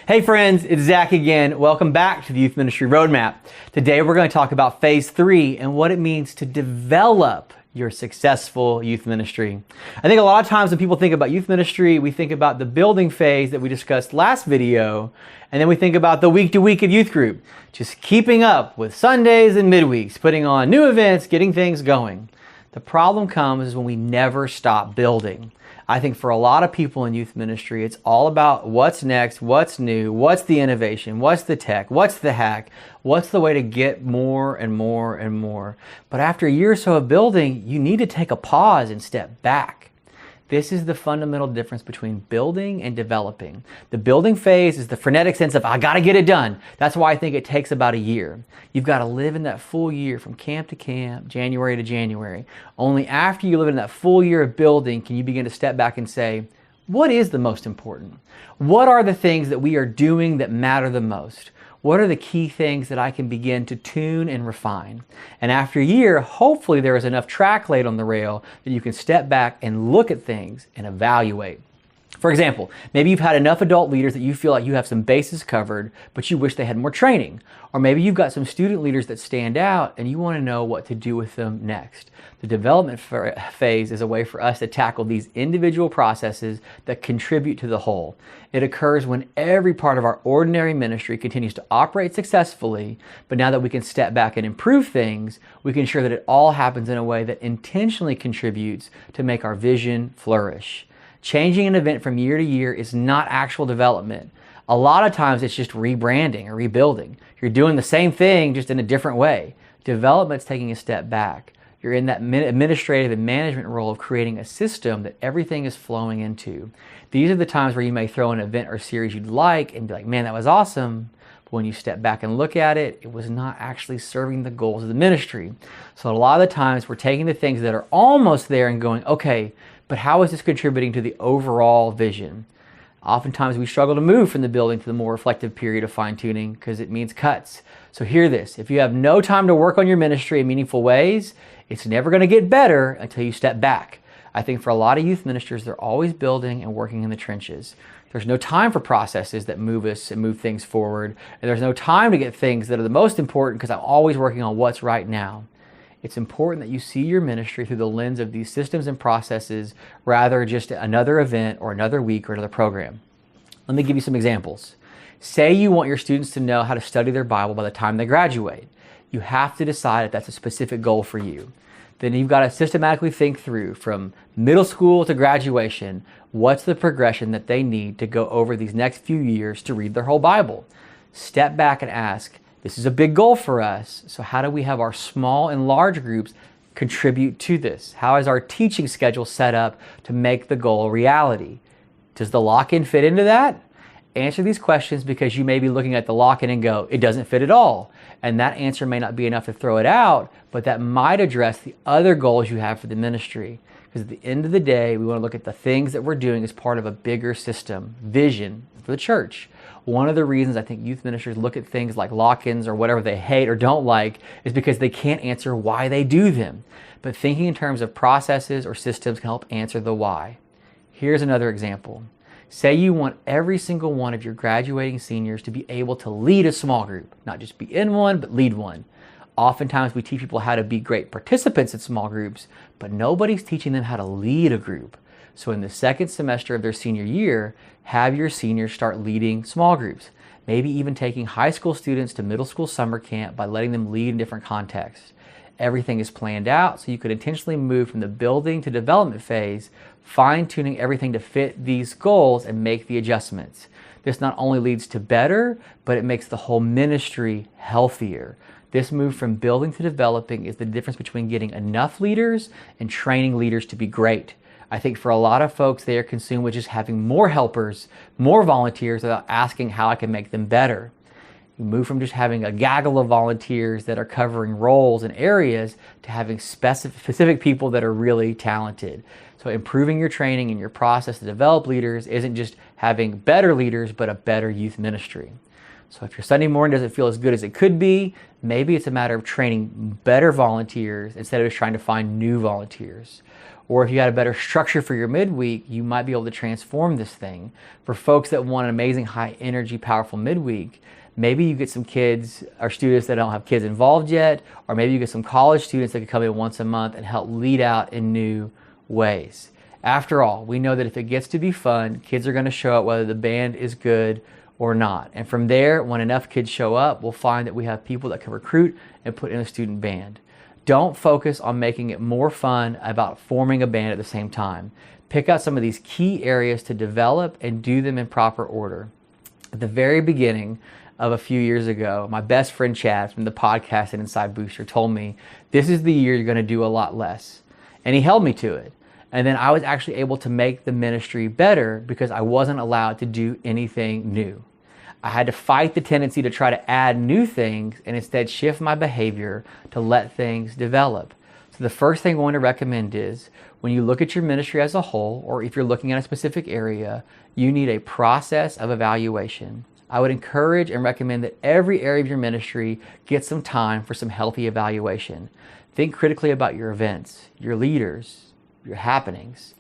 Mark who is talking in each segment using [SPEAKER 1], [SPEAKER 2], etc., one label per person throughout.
[SPEAKER 1] Hey friends, it's Zach again. Welcome back to the Youth Ministry Roadmap. Today we're going to talk about Phase 3 and what it means to develop your successful youth ministry. I think a lot of times when people think about youth ministry, we think about the building phase that we discussed last video, and then we think about the week-to-week of youth group, just keeping up with Sundays and midweeks, putting on new events, getting things going. The problem comes when we never stop building. I think for a lot of people in youth ministry, it's all about what's next, what's new, what's the innovation, what's the tech, what's the hack, what's the way to get more and more and more. But after a year or so of building, you need to take a pause and step back. This is the fundamental difference between building and developing. The building phase is the frenetic sense of, I gotta get it done. That's why I think it takes about a year. You've got to live in that full year from camp to camp, January to January. Only after you live in that full year of building can you begin to step back and say, what is the most important? What are the things that we are doing that matter the most? What are the key things that I can begin to tune and refine? And after a year, hopefully there is enough track laid on the rail that you can step back and look at things and evaluate. For example, maybe you've had enough adult leaders that you feel like you have some bases covered, but you wish they had more training. Or maybe you've got some student leaders that stand out and you want to know what to do with them next. The development phase is a way for us to tackle these individual processes that contribute to the whole. It occurs when every part of our ordinary ministry continues to operate successfully, but now that we can step back and improve things, we can ensure that it all happens in a way that intentionally contributes to make our vision flourish. Changing an event from year to year is not actual development. A lot of times it's just rebranding or rebuilding. You're doing the same thing just in a different way. Development's taking a step back. You're in that administrative and management role of creating a system that everything is flowing into. These are the times where you may throw an event or series you'd like and be like, man, that was awesome. But when you step back and look at it, it was not actually serving the goals of the ministry. So a lot of the times we're taking the things that are almost there and going, okay, but how is this contributing to the overall vision? Oftentimes we struggle to move from the building to the more reflective period of fine-tuning because it means cuts. So hear this, if you have no time to work on your ministry in meaningful ways, it's never going to get better until you step back. I think for a lot of youth ministers, they're always building and working in the trenches. There's no time for processes that move us and move things forward. And there's no time to get things that are the most important because I'm always working on what's right now. It's important that you see your ministry through the lens of these systems and processes rather than just another event or another week or another program. Let me give you some examples. Say you want your students to know how to study their Bible by the time they graduate. You have to decide if that's a specific goal for you. Then you've got to systematically think through from middle school to graduation, what's the progression that they need to go over these next few years to read their whole Bible. Step back and ask, this is a big goal for us, so how do we have our small and large groups contribute to this? How is our teaching schedule set up to make the goal a reality? Does the lock-in fit into that? Answer these questions because you may be looking at the lock-in and go, it doesn't fit at all. And that answer may not be enough to throw it out, but that might address the other goals you have for the ministry. Because at the end of the day, we want to look at the things that we're doing as part of a bigger system, vision for the church. One of the reasons I think youth ministers look at things like lock-ins or whatever they hate or don't like is because they can't answer why they do them. But thinking in terms of processes or systems can help answer the why. Here's another example. Say you want every single one of your graduating seniors to be able to lead a small group, not just be in one, but lead one. Oftentimes we teach people how to be great participants in small groups, but nobody's teaching them how to lead a group. So in the second semester of their senior year, have your seniors start leading small groups. Maybe even taking high school students to middle school summer camp by letting them lead in different contexts. Everything is planned out so you could intentionally move from the building to development phase, fine-tuning everything to fit these goals and make the adjustments. This not only leads to better, but it makes the whole ministry healthier. This move from building to developing is the difference between getting enough leaders and training leaders to be great. I think for a lot of folks, they are consumed with just having more helpers, more volunteers without asking how I can make them better. You move from just having a gaggle of volunteers that are covering roles and areas to having specific people that are really talented. So improving your training and your process to develop leaders isn't just having better leaders, but a better youth ministry. So if your Sunday morning doesn't feel as good as it could be, maybe it's a matter of training better volunteers instead of just trying to find new volunteers. Or if you had a better structure for your midweek, you might be able to transform this thing. For folks that want an amazing, high energy, powerful midweek, maybe you get some kids or students that don't have kids involved yet, or maybe you get some college students that could come in once a month and help lead out in new ways. After all, we know that if it gets to be fun, kids are going to show up whether the band is good or not. And from there, when enough kids show up, we'll find that we have people that can recruit and put in a student band. Don't focus on making it more fun about forming a band at the same time. Pick out some of these key areas to develop and do them in proper order. At the very beginning of a few years ago, my best friend Chad from the podcast at Inside Booster told me, this is the year you're going to do a lot less. And he held me to it. And then I was actually able to make the ministry better because I wasn't allowed to do anything new. I had to fight the tendency to try to add new things and instead shift my behavior to let things develop. So the first thing I want to recommend is when you look at your ministry as a whole, or if you're looking at a specific area, you need a process of evaluation. I would encourage and recommend that every area of your ministry get some time for some healthy evaluation. Think critically about your events, your leaders, your happenings.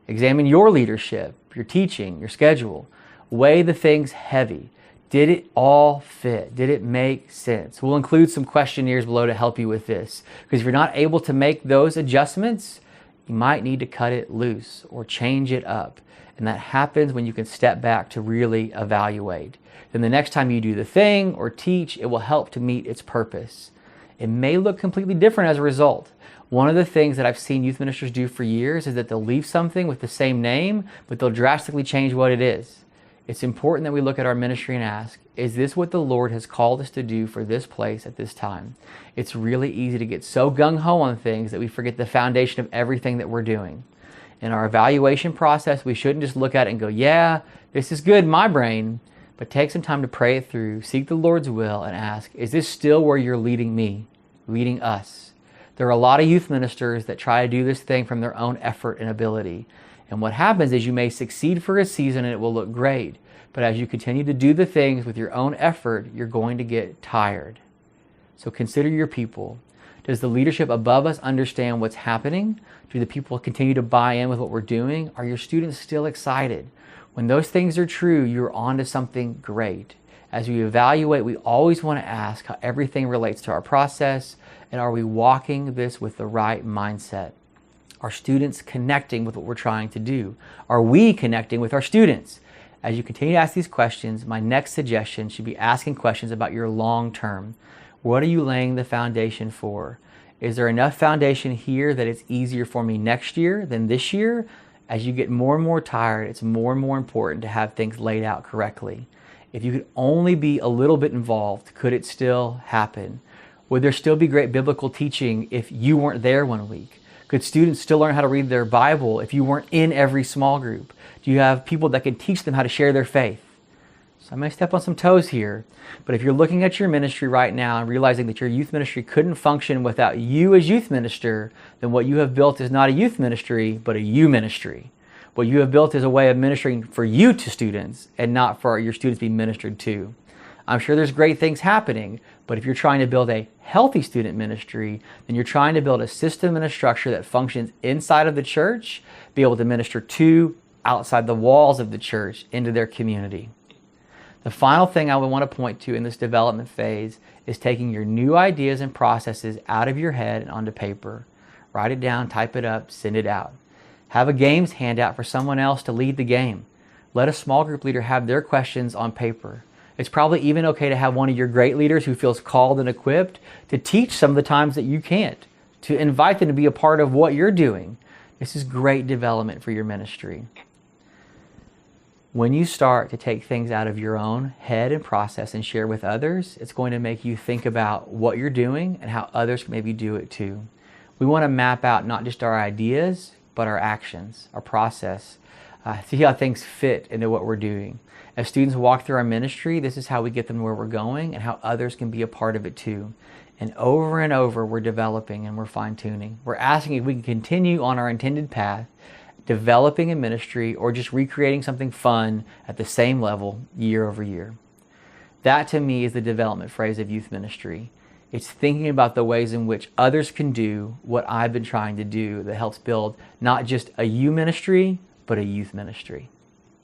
[SPEAKER 1] Examine your leadership, your teaching, your schedule. Weigh the things heavy. Did it all fit? Did it make sense? We'll include some questionnaires below to help you with this. Because if you're not able to make those adjustments, you might need to cut it loose or change it up. And that happens when you can step back to really evaluate. Then the next time you do the thing or teach, it will help to meet its purpose. It may look completely different as a result. One of the things that I've seen youth ministers do for years is that they'll leave something with the same name, but they'll drastically change what it is. It's important that we look at our ministry and ask, is this what the Lord has called us to do for this place at this time? It's really easy to get so gung-ho on things that we forget the foundation of everything that we're doing. In our evaluation process, we shouldn't just look at it and go, yeah, this is good in my brain, but take some time to pray it through, seek the Lord's will, and ask, is this still where you're leading me, leading us? There are a lot of youth ministers that try to do this thing from their own effort and ability. And what happens is you may succeed for a season and it will look great. But as you continue to do the things with your own effort, you're going to get tired. So consider your people. Does the leadership above us understand what's happening? Do the people continue to buy in with what we're doing? Are your students still excited? When those things are true, you're on to something great. As we evaluate, we always want to ask how everything relates to our process, and are we walking this with the right mindset? Are students connecting with what we're trying to do? Are we connecting with our students? As you continue to ask these questions, my next suggestion should be asking questions about your long term. What are you laying the foundation for? Is there enough foundation here that it's easier for me next year than this year? As you get more and more tired, it's more and more important to have things laid out correctly. If you could only be a little bit involved, could it still happen? Would there still be great biblical teaching if you weren't there one week? Could students still learn how to read their Bible if you weren't in every small group? Do you have people that can teach them how to share their faith? So I may step on some toes here, but if you're looking at your ministry right now and realizing that your youth ministry couldn't function without you as youth minister, then what you have built is not a youth ministry, but a you ministry. What you have built is a way of ministering for you to students and not for your students to be ministered to. I'm sure there's great things happening, but if you're trying to build a healthy student ministry, then you're trying to build a system and a structure that functions inside of the church, be able to minister to, outside the walls of the church, into their community. The final thing I would want to point to in this development phase is taking your new ideas and processes out of your head and onto paper. Write it down, type it up, send it out. Have a games handout for someone else to lead the game. Let a small group leader have their questions on paper. It's probably even okay to have one of your great leaders who feels called and equipped to teach some of the times that you can't, to invite them to be a part of what you're doing. This is great development for your ministry. When you start to take things out of your own head and process and share with others, it's going to make you think about what you're doing and how others can maybe do it too. We want to map out not just our ideas, but our actions, our process, see how things fit into what we're doing. As students walk through our ministry, this is how we get them where we're going and how others can be a part of it too. And over, we're developing and we're fine-tuning. We're asking if we can continue on our intended path, developing a ministry or just recreating something fun at the same level year over year. That to me is the development phase of youth ministry. It's thinking about the ways in which others can do what I've been trying to do that helps build not just a you ministry, but a youth ministry.